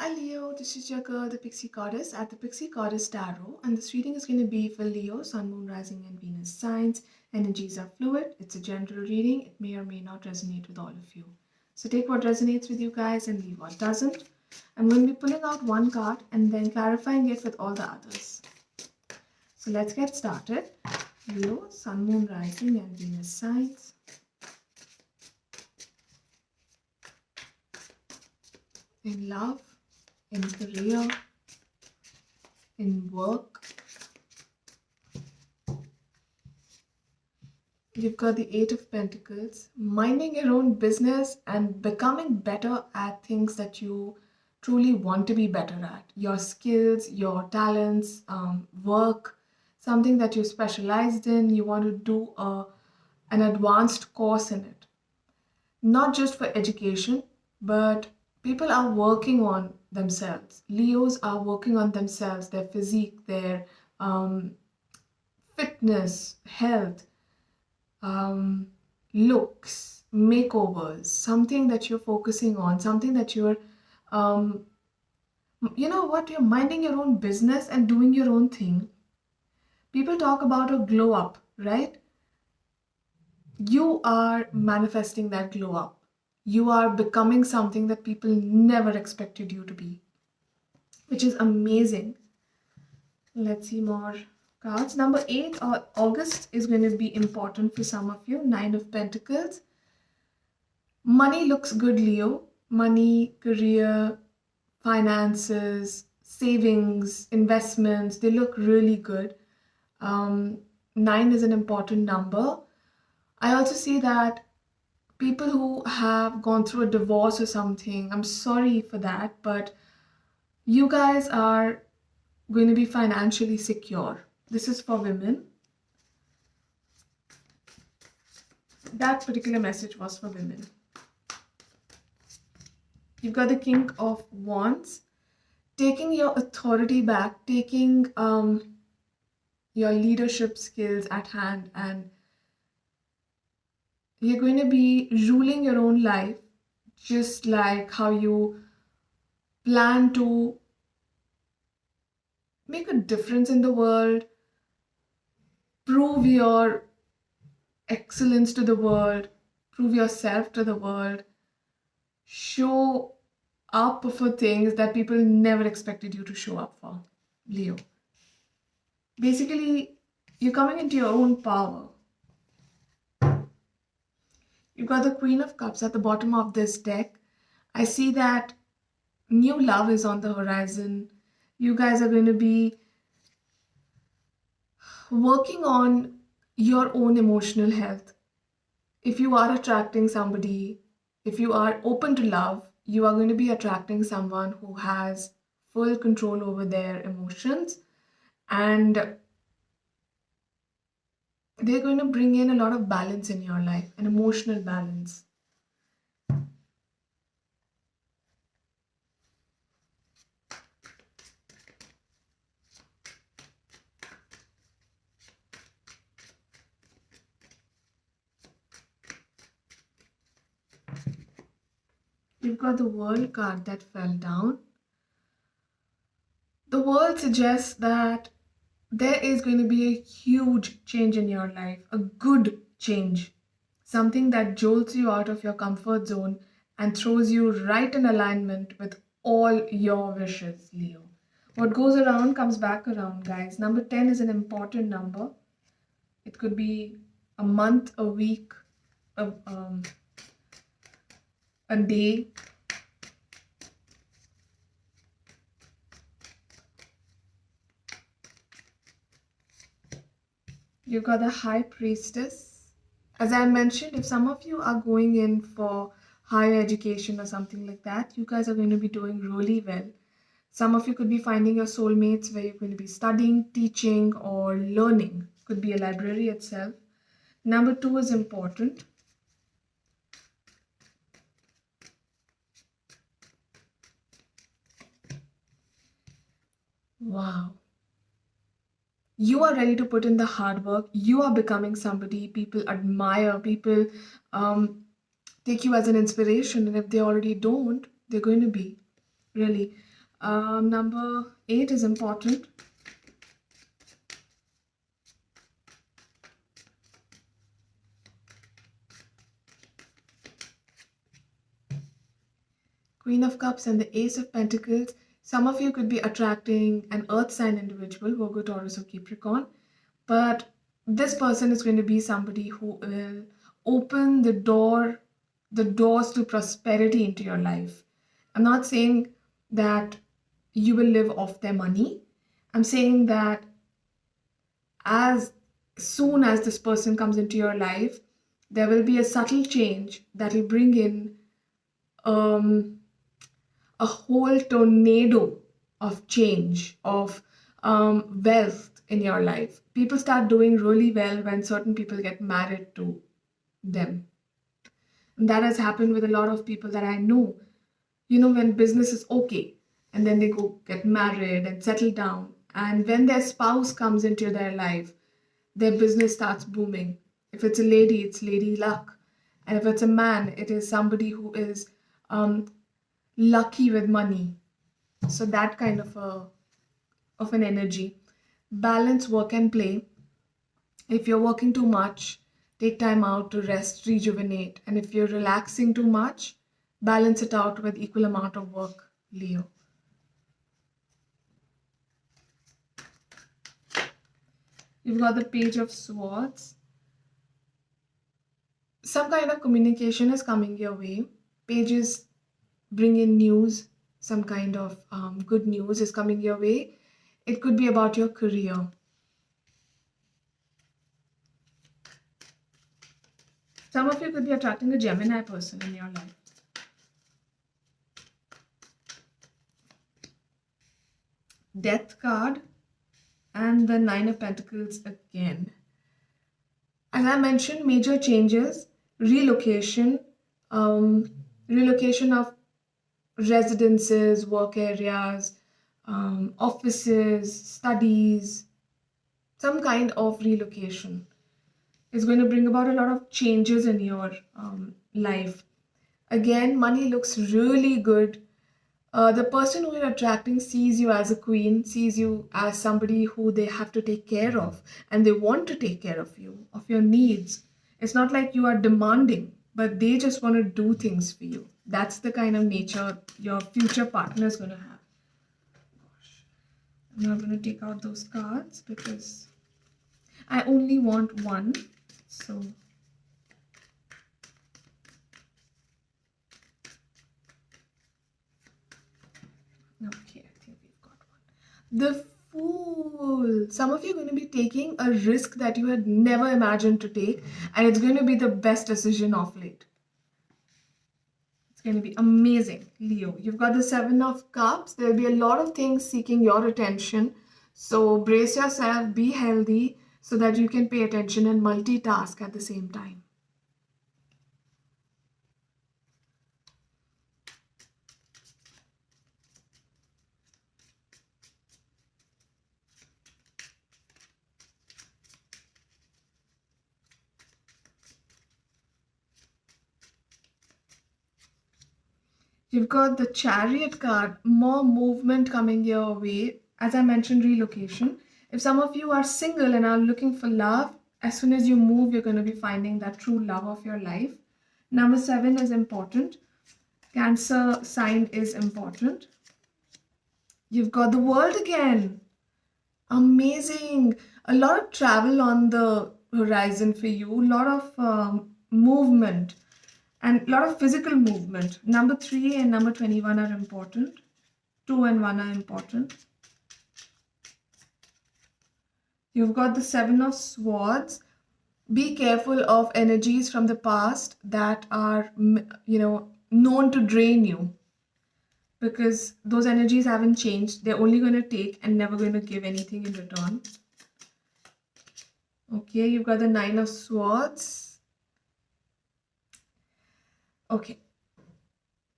Hi Leo, this is your girl, the Pixie Goddess at the Pixie Goddess Tarot, and this reading is going to be for Leo, Sun, Moon, Rising, and Venus signs. Energies are fluid, it's a general reading, it may or may not resonate with all of you. So take what resonates with you guys and leave what doesn't. I'm going to be pulling out one card and then clarifying it with all the others. So let's get started. Leo, Sun, Moon, Rising, and Venus signs. In love, in career, in work. You've got the Eight of Pentacles, minding your own business and becoming better at things that you truly want to be better at. Your skills, your talents, work, something that you're specialized in, you want to do an advanced course in it. Not just for education, but people are working on themselves. Leos are working on themselves, their physique, their fitness, health, looks, makeovers, something that you're focusing on, something that you're minding your own business and doing your own thing. People talk about a glow up, right? You are manifesting that glow up. You are becoming something that people never expected you to be, which is amazing. Let's see more cards. Number 8, August is going to be important for some of you. Nine of Pentacles. Money looks good, Leo. Money, career, finances, savings, investments, they look really good. 9 is an important number. I also see that people who have gone through a divorce or something, I'm sorry for that, but you guys are going to be financially secure. This is for women. That particular message was for women. You've got the King of Wands, taking your authority back, taking your leadership skills at hand, and you're going to be ruling your own life just like how you plan to make a difference in the world, prove your excellence to the world, prove yourself to the world, show up for things that people never expected you to show up for, Leo. Basically, you're coming into your own power. You've got the Queen of Cups at the bottom of this deck. I see that new love is on the horizon. You guys are going to be working on your own emotional health. If you are attracting somebody, if you are open to love, you are going to be attracting someone who has full control over their emotions, and they're going to bring in a lot of balance in your life, an emotional balance. You've got the World card that fell down. The World suggests that there is going to be a huge change in your life, a good change, something that jolts you out of your comfort zone and throws you right in alignment with all your wishes, Leo. What goes around comes back around, guys. Number 10 is an important number. It could be a month, a week, a day. You've got the High Priestess. As I mentioned, if some of you are going in for higher education or something like that, you guys are going to be doing really well. Some of you could be finding your soulmates where you're going to be studying, teaching, or learning. Could be a library itself. Number 2 is important. Wow. You are ready to put in the hard work. You are becoming somebody people admire. People take you as an inspiration. And if they already don't, they're going to be. Really. Number 8 is important. Queen of Cups and the Ace of Pentacles. Some of you could be attracting an earth sign individual, Virgo, Taurus, or Capricorn. But this person is going to be somebody who will open the doors to prosperity into your life. I'm not saying that you will live off their money. I'm saying that as soon as this person comes into your life, there will be a subtle change that will bring in a whole tornado of change, of wealth in your life. People start doing really well when certain people get married to them. And that has happened with a lot of people that I know. You know, when business is okay, and then they go get married and settle down. And when their spouse comes into their life, their business starts booming. If it's a lady, it's lady luck. And if it's a man, it is somebody who is lucky with money. So that kind of an energy. Balance work and play. If you're working too much, take time out to rest, rejuvenate. And if you're relaxing too much, balance it out with equal amount of work, Leo. You've got the Page of Swords. Some kind of communication is coming your way. Pages bring in news. Some kind of good news is coming your way. It could be about your career. Some of you could be attracting a Gemini person in your life. Death card and the Nine of Pentacles again. As I mentioned, major changes, relocation, relocation of residences, work areas, offices, studies, some kind of relocation is going to bring about a lot of changes in your life. Again, money looks really good. The person who you're attracting sees you as a queen, sees you as somebody who they have to take care of, and they want to take care of you, of your needs. It's not like you are demanding, but they just want to do things for you. That's the kind of nature your future partner is going to have. I'm not going to take out those cards because I only want one. So okay, I think we've got one. The Fool. Some of you are going to be taking a risk that you had never imagined to take, and it's going to be the best decision of late. It's going to be amazing, Leo. You've got the Seven of Cups. There'll be a lot of things seeking your attention. So brace yourself, be healthy so that you can pay attention and multitask at the same time. You've got the Chariot card, more movement coming your way. As I mentioned, relocation. If some of you are single and are looking for love, as soon as you move, you're going to be finding that true love of your life. Number 7 is important. Cancer sign is important. You've got the World again. Amazing. A lot of travel on the horizon for you. A lot of movement. And a lot of physical movement. Number 3 and number 21 are important. 2 and 1 are important. You've got the Seven of Swords. Be careful of energies from the past that are, known to drain you. Because those energies haven't changed. They're only going to take and never going to give anything in return. Okay, you've got the Nine of Swords. Okay,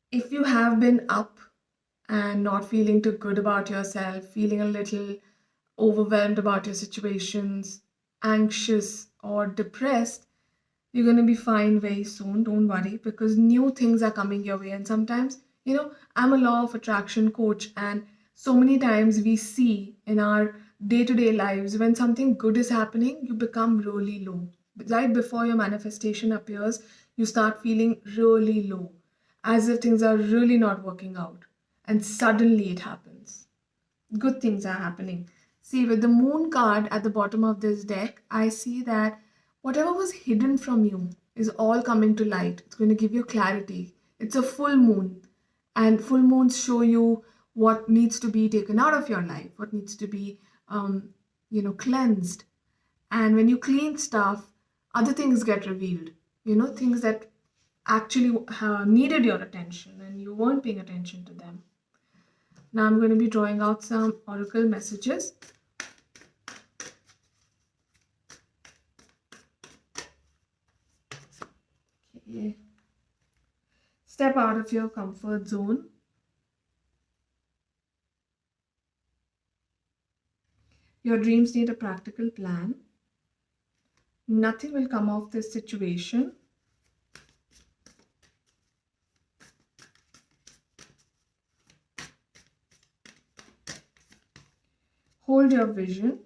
if you have been up and not feeling too good about yourself, feeling a little overwhelmed about your situations, anxious or depressed, you're going to be fine very soon. Don't worry, because new things are coming your way. And sometimes, I'm a law of attraction coach, and So many times we see in our day-to-day lives when something good is happening, you become really low. Right before your manifestation appears, you start feeling really low, as if things are really not working out. And suddenly it happens. Good things are happening. See, with the moon card at the bottom of this deck, I see that whatever was hidden from you is all coming to light. It's going to give you clarity. It's a full moon, and full moons show you what needs to be taken out of your life, what needs to be, cleansed. And when you clean stuff, other things get revealed. Things that actually needed your attention and you weren't paying attention to them. Now I'm going to be drawing out some oracle messages. Okay. Step out of your comfort zone. Your dreams need a practical plan. Nothing will come of this situation. Hold your vision.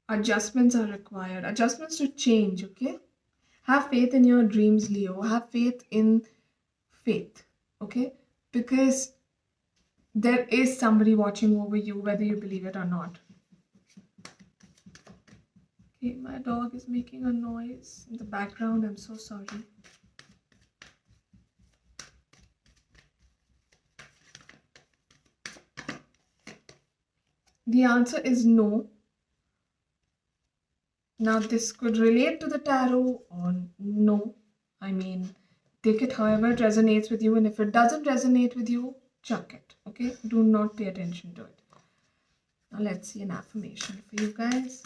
Adjustments are required. Adjustments to change, okay? Have faith in your dreams, Leo. Have faith in faith, okay? Because there is somebody watching over you, whether you believe it or not. Okay, my dog is making a noise in the background. I'm so sorry. The answer is no. Now, this could relate to the tarot or no. I mean, take it however it resonates with you, and if it doesn't resonate with you, chuck it, okay? Do not pay attention to it. Now, let's see an affirmation for you guys.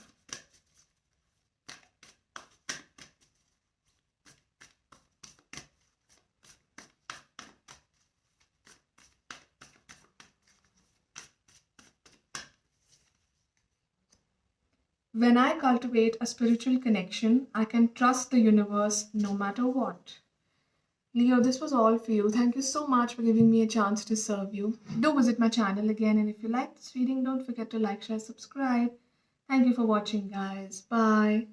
When I cultivate a spiritual connection, I can trust the universe no matter what. Leo, this was all for you. Thank you so much for giving me a chance to serve you. Do visit my channel again, and if you like this reading, don't forget to like, share, subscribe. Thank you for watching, guys. Bye.